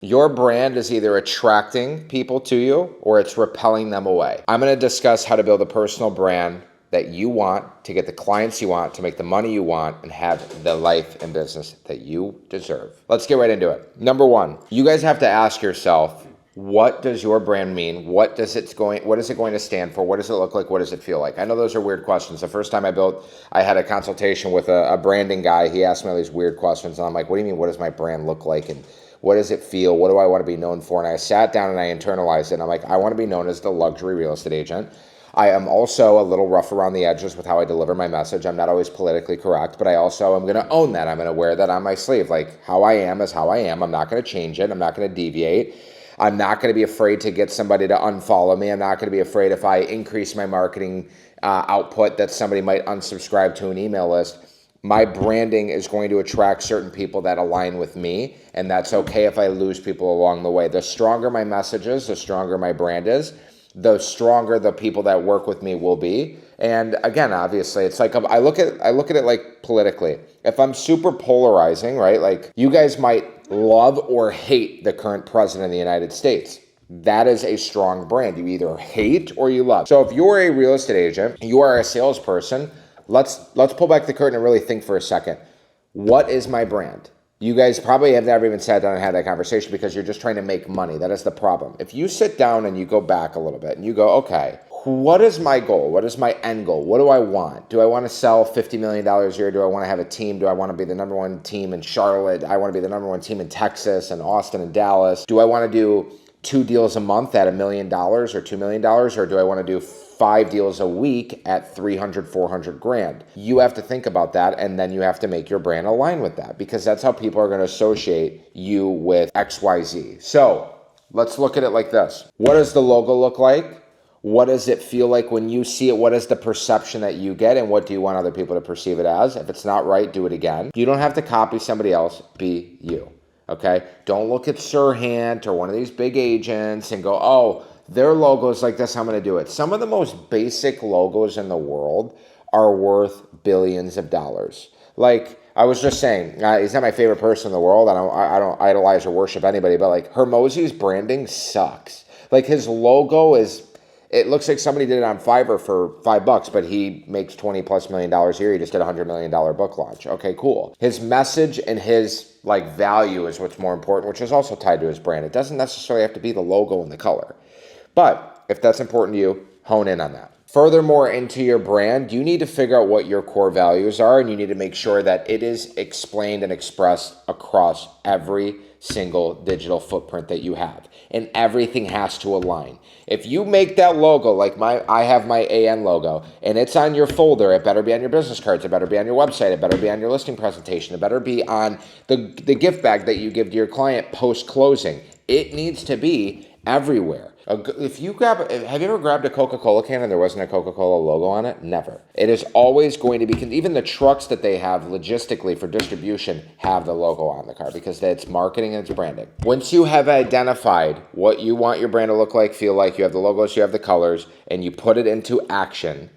Your brand is either attracting people to you or it's repelling them away. I'm going to discuss how to build a personal brand that you want, to get the clients you want, to make the money you want, and have the life and business that you deserve. Let's get right into it. Number one, you guys have to ask yourself, what does your brand mean? What is it going to stand for? What does it look like? What does it feel like? I know those are weird questions. The first time I had a consultation with a branding guy. He asked me all these weird questions, and I'm like, what do you mean, what does my brand look like? And what does it feel? What do I want to be known for? And I sat down and I internalized it. And I'm like, I want to be known as the luxury real estate agent. I am also a little rough around the edges with how I deliver my message. I'm not always politically correct, but I also am going to own that. I'm going to wear that on my sleeve. Like, how I am is how I am. I'm not going to change it. I'm not going to deviate. I'm not going to be afraid to get somebody to unfollow me. I'm not going to be afraid if I increase my marketing output that somebody might unsubscribe to an email list. My branding is going to attract certain people that align with me, and that's okay if I lose people along the way. The stronger my message is, the stronger my brand is, the stronger the people that work with me will be. And again, obviously, it's like I look at it like politically. If I'm super polarizing, right? Like, you guys might love or hate the current president of the United States. That is a strong brand. You either hate or you love. So if you're a real estate agent, you are a salesperson, let's pull back the curtain and really think for a second. What is my brand? You guys probably have never even sat down and had that conversation because you're just trying to make money. That is the problem. If you sit down and you go back a little bit and you go, okay, what is my goal? What is my end goal? What do I want? Do I want to sell $50 million a year? Do I want to have a team? Do I want to be the number one team in Charlotte? I want to be the number one team in Texas and Austin and Dallas. Do I want to do 2 deals a month at $1 million or $2 million? Or do I want to do 5 deals a week at 300, 400 grand? You have to think about that, and then you have to make your brand align with that, because that's how people are going to associate you with XYZ. So let's look at it like this. What does the logo look like? What does it feel like when you see it? What is the perception that you get, and what do you want other people to perceive it as? If it's not right, do it again. You don't have to copy somebody else. Be you, okay? Don't look at Serhant or one of these big agents and go, oh, their logo is like this, I'm going to do it. Some of the most basic logos in the world are worth billions of dollars. Like, I was just saying, he's not my favorite person in the world. I don't idolize or worship anybody, but like, Hermosi's branding sucks. Like, his logo it looks like somebody did it on Fiverr for $5, but he makes $20+ million a year. He just did a $100 million book launch. Okay, cool. His message and his value is what's more important, which is also tied to his brand. It doesn't necessarily have to be the logo and the color. But if that's important to you, hone in on that. Furthermore, into your brand, you need to figure out what your core values are, and you need to make sure that it is explained and expressed across every single digital footprint that you have. And everything has to align. If you make that logo, like I have my AN logo, and it's on your folder, it better be on your business cards, it better be on your website, it better be on your listing presentation, it better be on the gift bag that you give to your client post-closing. It needs to be everywhere. Have you ever grabbed a Coca-Cola can and there wasn't a Coca-Cola logo on it? Never. It is always going to be, even the trucks that they have logistically for distribution have the logo on the car, because it's marketing and it's branding. Once you have identified what you want your brand to look like, feel like, you have the logos, you have the colors, and you put it into action,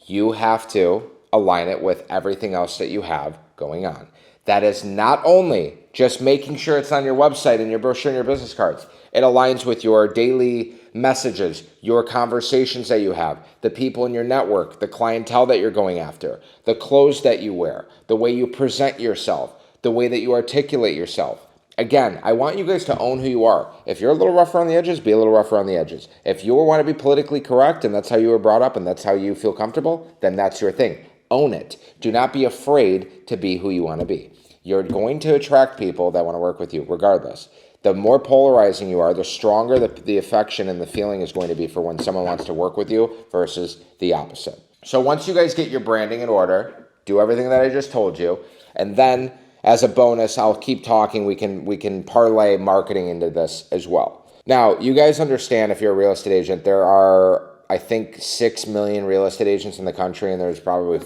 you have to align it with everything else that you have going on. That is not only just making sure it's on your website and your brochure and your business cards. It aligns with your daily messages, your conversations that you have, the people in your network, the clientele that you're going after, the clothes that you wear, the way you present yourself, the way that you articulate yourself. Again, I want you guys to own who you are. If you're a little rough around the edges, be a little rough around the edges. If you want to be politically correct and that's how you were brought up and that's how you feel comfortable, then that's your thing. Own it. Do not be afraid to be who you want to be. You're going to attract people that want to work with you regardless. The more polarizing you are, the stronger the affection and the feeling is going to be for when someone wants to work with you versus the opposite. So once you guys get your branding in order, do everything that I just told you, and then as a bonus, I'll keep talking. We can parlay marketing into this as well. Now, you guys understand, if you're a real estate agent, there are, I think, 6 million real estate agents in the country, and there's probably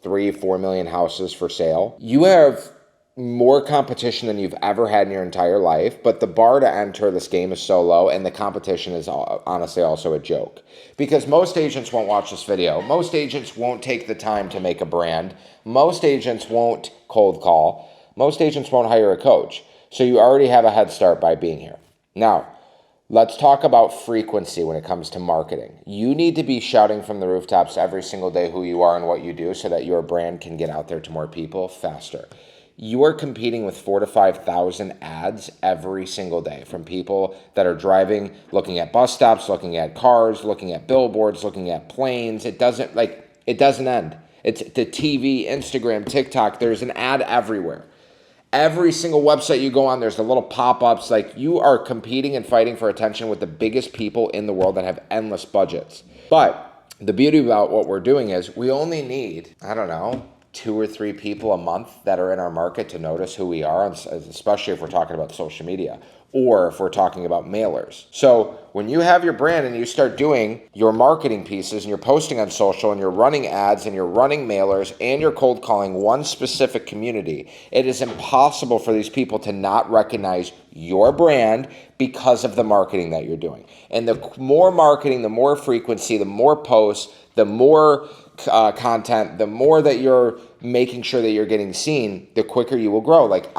3-4 million houses for sale. You have more competition than you've ever had in your entire life, but the bar to enter this game is so low, and the competition is honestly also a joke. Because most agents won't watch this video. Most agents won't take the time to make a brand. Most agents won't cold call. Most agents won't hire a coach. So you already have a head start by being here. Now, let's talk about frequency when it comes to marketing. You need to be shouting from the rooftops every single day who you are and what you do so that your brand can get out there to more people faster. You are competing with 4,000 to 5,000 ads every single day from people that are driving, looking at bus stops, looking at cars, looking at billboards, looking at planes. It doesn't end. It's the TV, Instagram, TikTok. There's an ad everywhere. Every single website you go on, there's the little pop-ups. Like, you are competing and fighting for attention with the biggest people in the world that have endless budgets. But the beauty about what we're doing is we only need, 2 or 3 people a month that are in our market to notice who we are, especially if we're talking about social media or if we're talking about mailers. So when you have your brand and you start doing your marketing pieces and you're posting on social and you're running ads and you're running mailers and you're cold calling one specific community, it is impossible for these people to not recognize your brand because of the marketing that you're doing. And the more marketing, the more frequency, the more posts, the more content, the more that you're making sure that you're getting seen, the quicker you will grow. Like,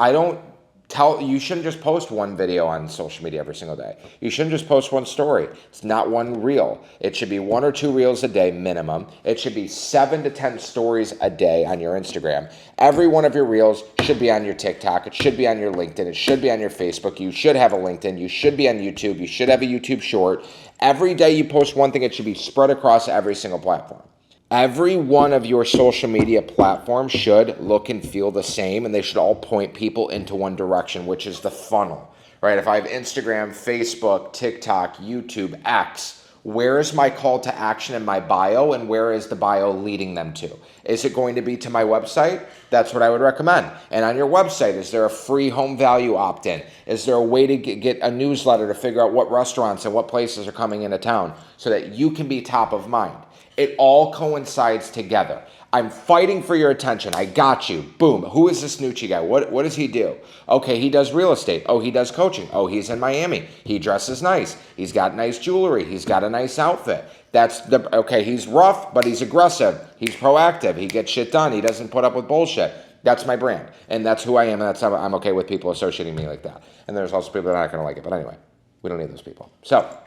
you shouldn't just post one video on social media every single day. You shouldn't just post one story. It's not one reel. It should be 1 or 2 reels a day minimum. It should be 7 to 10 stories a day on your Instagram. Every one of your reels should be on your TikTok. It should be on your LinkedIn. It should be on your Facebook. You should have a LinkedIn. You should be on YouTube. You should have a YouTube short. Every day you post one thing, it should be spread across every single platform. Every one of your social media platforms should look and feel the same, and they should all point people into one direction, which is the funnel, right? If I have Instagram, Facebook, TikTok, YouTube, X, where is my call to action in my bio, and where is the bio leading them to? Is it going to be to my website? That's what I would recommend. And on your website, is there a free home value opt-in? Is there a way to get a newsletter to figure out what restaurants and what places are coming into town so that you can be top of mind? It all coincides together. I'm fighting for your attention. I got you. Boom. Who is this Nucci guy? What does he do? Okay, he does real estate. Oh, he does coaching. Oh, he's in Miami. He dresses nice. He's got nice jewelry. He's got a nice outfit. He's rough, but he's aggressive. He's proactive. He gets shit done. He doesn't put up with bullshit. That's my brand. And that's who I am. And that's how I'm okay with people associating me like that. And there's also people that are not going to like it. But anyway, we don't need those people. So,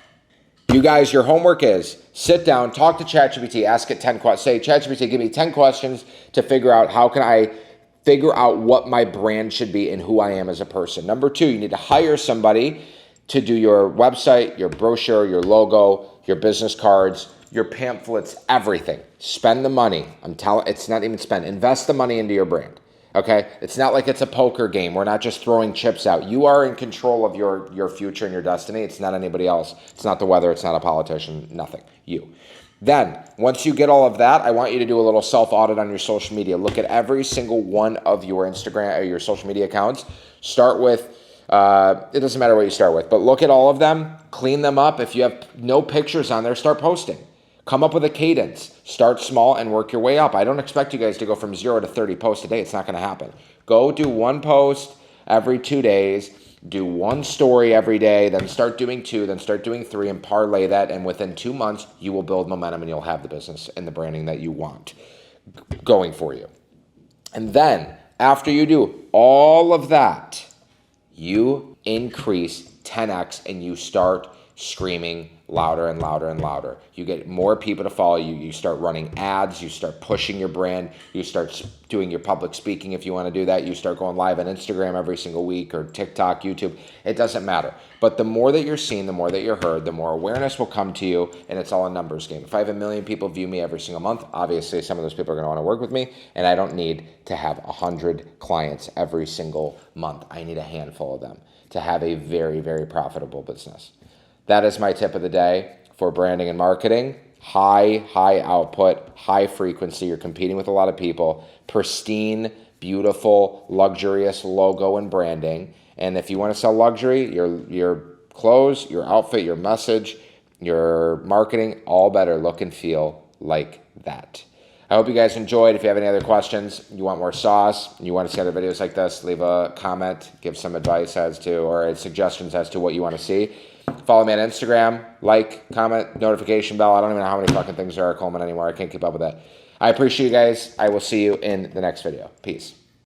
you guys, your homework is sit down, talk to ChatGPT, ask it 10 questions. Say, ChatGPT, give me 10 questions to figure out how can I figure out what my brand should be and who I am as a person. Number 2, you need to hire somebody to do your website, your brochure, your logo, your business cards, your pamphlets, everything. Spend the money. It's not even spend. Invest the money into your brand. Okay? It's not like it's a poker game. We're not just throwing chips out. You are in control of your future and your destiny. It's not anybody else. It's not the weather. It's not a politician. Nothing. You. Then, once you get all of that, I want you to do a little self-audit on your social media. Look at every single one of your Instagram or your social media accounts. Start with, it doesn't matter what you start with, but look at all of them. Clean them up. If you have no pictures on there, start posting. Come up with a cadence. Start small and work your way up. I don't expect you guys to go from 0 to 30 posts a day. It's not going to happen. Go do 1 post every 2 days. Do 1 story every day. Then start doing 2. Then start doing 3 and parlay that. And within 2 months, you will build momentum and you'll have the business and the branding that you want going for you. And then after you do all of that, you increase 10x and you start screaming louder and louder and louder. You get more people to follow you. You start running ads. You start pushing your brand. You start doing your public speaking if you want to do that. You start going live on Instagram every single week or TikTok, YouTube. It doesn't matter. But the more that you're seen, the more that you're heard, the more awareness will come to you, and it's all a numbers game. If I have 1 million people view me every single month, obviously some of those people are going to want to work with me, and I don't need to have 100 clients every single month. I need a handful of them to have a very, very profitable business. That is my tip of the day for branding and marketing. High output, high frequency. You're competing with a lot of people. Pristine, beautiful, luxurious logo and branding. And if you want to sell luxury, your clothes, your outfit, your message, your marketing, all better look and feel like that. I hope you guys enjoyed. If you have any other questions, you want more sauce, you want to see other videos like this, leave a comment, give some advice or suggestions as to what you want to see. Follow me on Instagram, like, comment, notification bell. I don't even know how many fucking things there are at Coleman anymore. I can't keep up with that. I appreciate you guys. I will see you in the next video. Peace.